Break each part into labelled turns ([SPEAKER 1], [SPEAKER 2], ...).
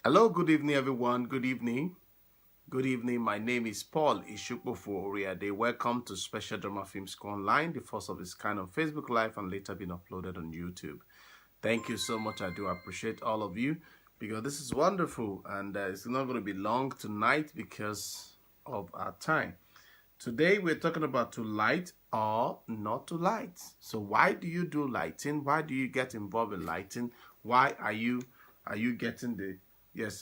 [SPEAKER 1] Hello, good evening, everyone. Good evening. Good evening. My name is Paul-Esupofo. Welcome to Special Drama Film School Online, the first of its kind on Facebook Live and later being uploaded on YouTube. Thank you so much. I do appreciate all of you because this is wonderful and it's not going to be long tonight because of our time. Today we're talking about to light or not to light. So why do you do lighting? Why do you get involved in lighting? Why are you getting the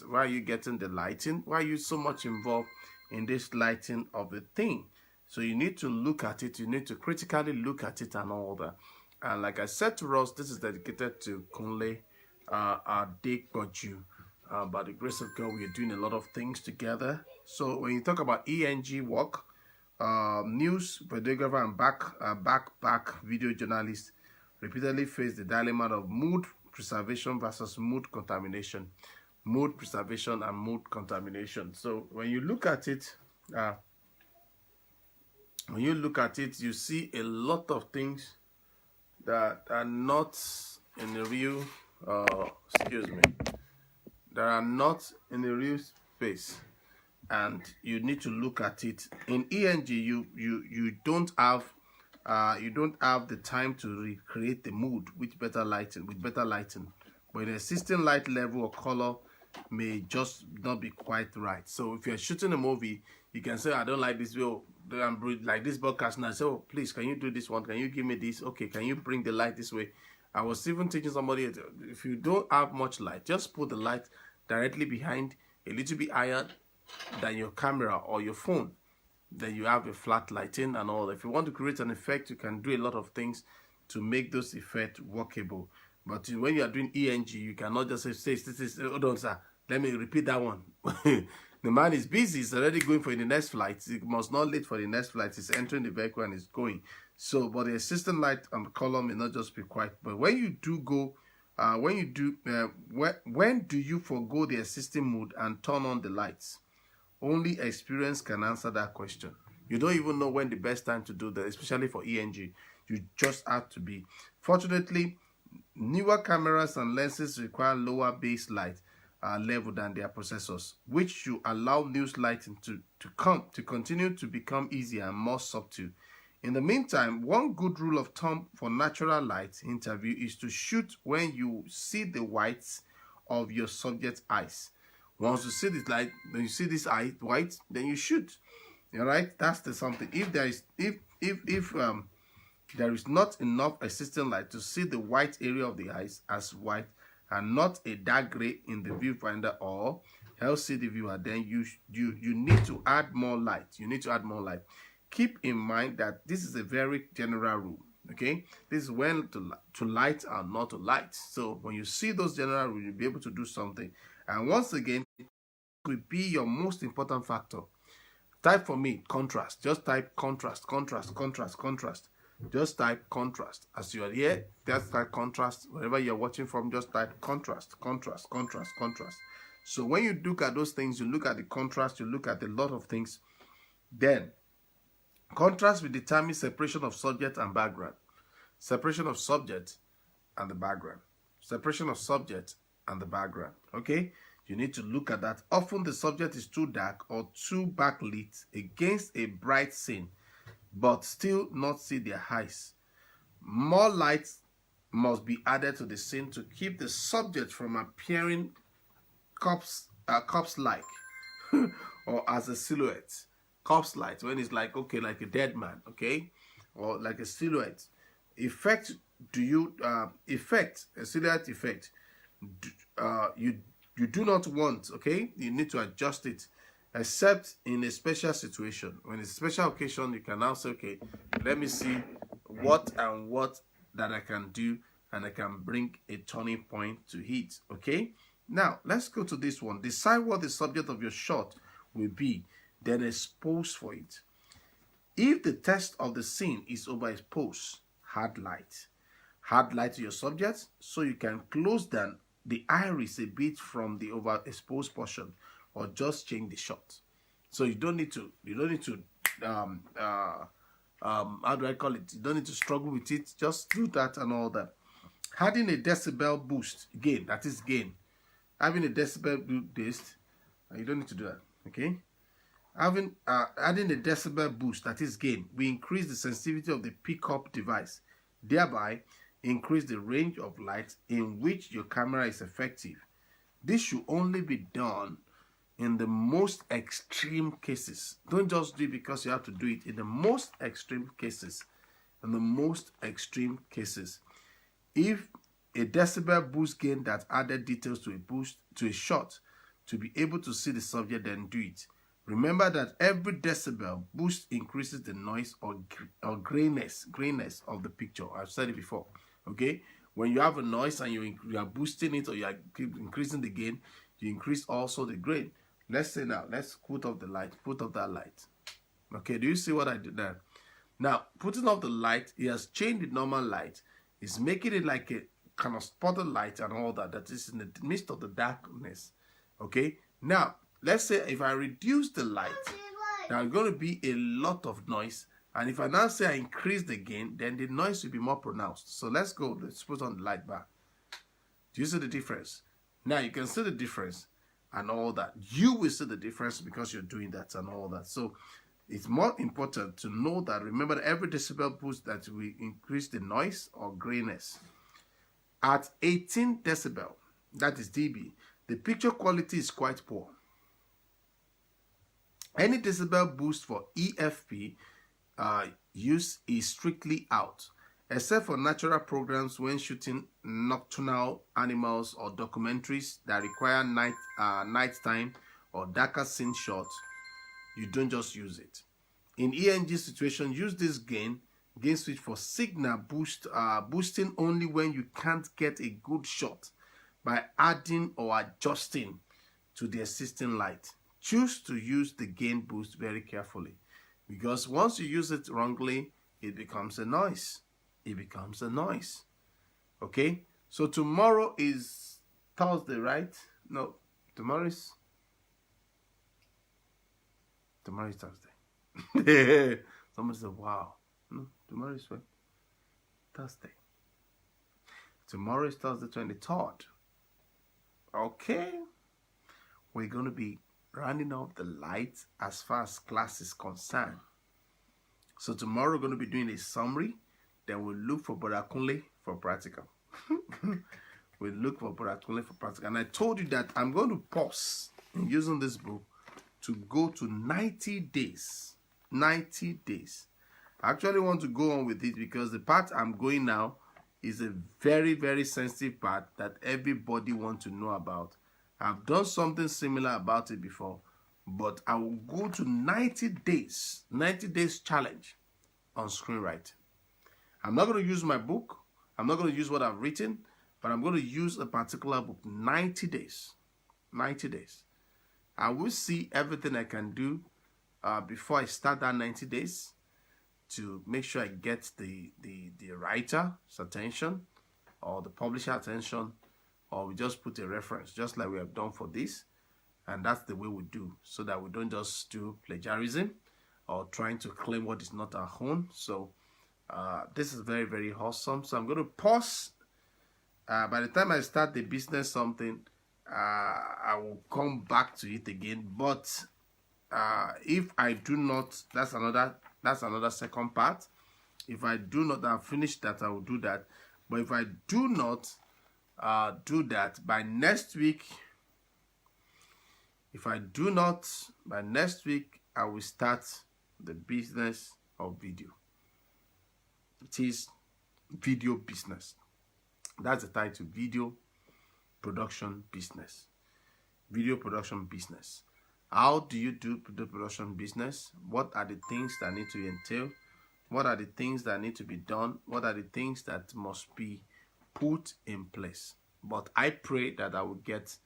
[SPEAKER 1] why are you getting the lighting? Why are you so much involved in this lighting of the thing? So you need to look at it, you need to critically look at it and all that. And like I said to Ross, this is dedicated to Kunle Adepoju. By the grace of God, we are doing a lot of things together. So when you talk about ENG work, news videographer and back video journalist repeatedly face the dilemma of mood preservation versus mood contamination. Mood preservation and mood contamination. So when you look at it, you see a lot of things that are not in the real that are not in the real space, and you need to look at it. In ENG, you don't have the time to recreate the mood with better lighting. But the existing light level or color may just not be quite right. So if you're shooting a movie, you can say, I don't like this video, like this broadcast now. So oh, please, can you do this one? Can you give me this? Okay, can you bring the light this way? I was even teaching somebody, if you don't have much light, just put the light directly behind, a little bit higher than your camera or your phone. Then you have a flat lighting and all. If you want to create an effect, you can do a lot of things to make those effects workable. But when you are doing ENG, you cannot just say this is, hold on, sir, let me repeat that one. The man is busy, he's already going for the next flight. He must not late for the next flight. He's entering the vehicle and he's going. So, but the assistant light and color may not just be quiet. But when you do go, when do you forgo the assisting mode and turn on the lights? Only experience can answer that question. You don't even know when the best time to do that, especially for ENG. You just have to be. Fortunately, newer cameras and lenses require lower base light level than their processors, which should allow news lighting to continue to become easier and more subtle. In the meantime, one good rule of thumb for natural light interview is to shoot when you see the whites of your subject's eyes. Once you see this light, when you see this eye white, then you shoot. All right, that's the something. If there is there is not enough assistant light to see the white area of the eyes as white and not a dark gray in the viewfinder or LCD viewer, then you need to add more light. You need to add more light. Keep in mind that this is a very general rule. Okay, this is when to light and not to light. So when you see those general rules, you'll be able to do something. And once again, it will be your most important factor. Type for me contrast. Just type contrast. Just type contrast. As you are here, just type contrast. Wherever you're watching from, just type contrast. So when you look at those things, you look at the contrast, you look at a lot of things. Then, contrast will determine separation of subject and background. Separation of subject and the background. Separation of subject and the background. Okay? You need to look at that. Often the subject is too dark or too backlit against a bright scene, but still not see their eyes. More light must be added to the scene to keep the subject from appearing corpse-like or as a silhouette. Corpse-like, when it's like, okay, like a dead man, okay, or like a silhouette. A silhouette effect. You do not want, okay? You need to adjust it, except in a special situation. When it's a special occasion, you can now say, okay, let me see what that I can do, and I can bring a turning point to it, okay? Now, let's go to this one. Decide what the subject of your shot will be, then expose for it. If the text of the scene is overexposed, add light. Add light to your subject so you can close down the iris a bit from the overexposed portion, or just change the shot. So you don't need to how do I call it? You don't need to struggle with it. Just do that and all that. Adding a decibel boost, gain, that is gain. having a decibel boost, you don't need to do that, okay? Adding a decibel boost, that is gain, we increase the sensitivity of the pickup device, thereby increase the range of light in which your camera is effective. This should only be done in the most extreme cases. Don't just do it because you have to do it. In the most extreme cases, if a decibel boost gain that added details to a shot to be able to see the subject, then do it. Remember that every decibel boost increases the noise or grayness of the picture. I've said it before. Okay, when you have a noise and you are boosting it, or you are increasing the gain, you increase also the grain. Let's say now, let's put off the light. Put off that light. Okay, do you see what I did there? Now, putting off the light, he has changed the normal light. He's making it like a kind of spotted light and all that. That is in the midst of the darkness. Okay, now let's say if I reduce the light, there's going to be a lot of noise. And if I now say I increase the gain, then the noise will be more pronounced. So let's go. Let's put on the light back. Do you see the difference? Now you can see the difference and all that. You will see the difference because you're doing that and all that. So it's more important to know that, remember that every decibel boost that we increase the noise or grayness. At 18 decibel, that is dB, the picture quality is quite poor. Any decibel boost for EFP use is strictly out, except for natural programs when shooting nocturnal animals or documentaries that require nighttime or darker scene shots. You don't just use it. In ENG situation, use this gain switch for signal boosting only when you can't get a good shot by adding or adjusting to the existing light. Choose to use the gain boost very carefully, because once you use it wrongly, it becomes a noise. It becomes a noise. Okay? So tomorrow is Thursday, right? No, tomorrow is Thursday. Somebody said, wow. No, tomorrow is what? Thursday. Tomorrow is Thursday 23rd. Okay. We're going to be rounding off the lights as far as class is concerned. So tomorrow we're going to be doing a summary. Then we'll look for Brother Kunle for practical. We'll look for Brother Kunle for practical. And I told you that I'm going to pause in using this book to go to 90 days. 90 days. I actually want to go on with it because the part I'm going now is a very, very sensitive part that everybody wants to know about. I've done something similar about it before, but I will go to 90 days challenge on screenwriting. I'm not going to use my book. I'm not going to use what I've written, but I'm going to use a particular book. 90 days. 90 days. I will see everything I can do before I start that 90 days to make sure I get the writer's attention or the publisher attention, or we just put a reference, just like we have done for this. And that's the way we do, so that we don't just do plagiarism or trying to claim what is not our own. So this is very, very awesome. So I'm going to pause. By the time I start the business something, I will come back to it again. But if I do not, that's another second part. If I do not, I've finished that, I will do that. But if I do not do that by next week, I will start the business of video. It is video business. That's the title, video production business. Video production business. How do you do the production business? What are the things that need to entail? What are the things that need to be done? What are the things that must be put in place? But I pray that I will get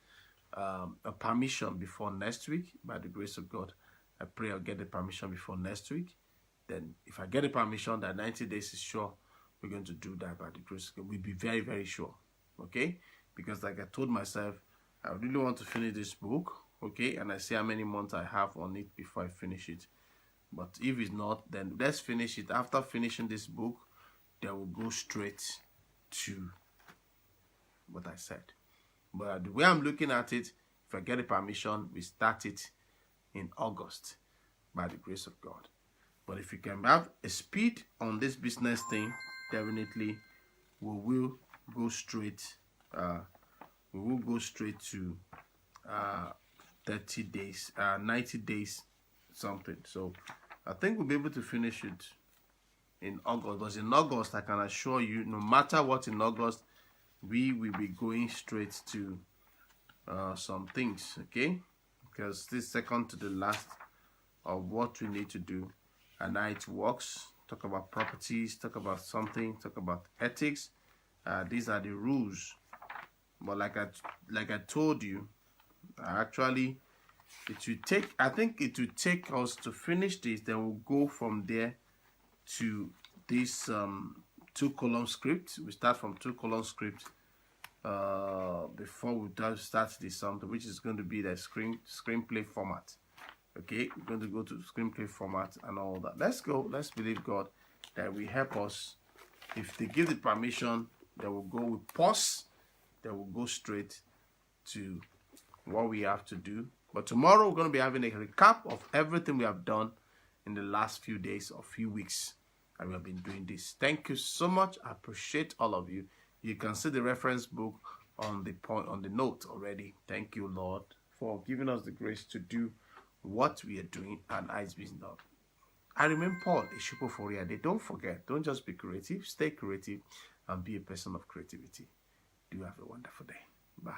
[SPEAKER 1] a permission before next week, by the grace of God. I pray I'll get the permission before next week. Then if I get the permission, that 90 days is sure, we're going to do that by the grace of God. We'll be very, very sure. Okay? Because like I told myself, I really want to finish this book. Okay? And I see how many months I have on it before I finish it. But if it's not, then let's finish it. After finishing this book, then we'll go straight to what I said. But the way I'm looking at it, if I get a permission, we start it in August by the grace of God. But if you can have a speed on this business thing, definitely we will go straight. We will go straight to 30 days, 90 days, something. So I think we'll be able to finish it in August. Because in August, I can assure you, no matter what in August, we will be going straight to some things, okay? Because this is second to the last of what we need to do. And now it works. Talk about properties, talk about something, talk about ethics. These are the rules. But like I told you, actually, it will take. I think it will take us to finish this. Then we'll go from there to this 2-column script. We start from 2-column script before we start this something, which is going to be the screenplay format. Okay, we're going to go to screenplay format and all that. Let's go. Let's believe God that will help us. If they give the permission, then we'll go with pause. Then we'll go straight to what we have to do. But tomorrow we're going to be having a recap of everything we have done in the last few days or few weeks. And we have been doing this. Thank you so much. I appreciate all of you. You can see the reference book on the note already. Thank you, Lord, for giving us the grace to do what we are doing and it's been done. I remain Paul-Esupofo. Don't forget, don't just be creative, stay creative and be a person of creativity. Do have a wonderful day. Bye.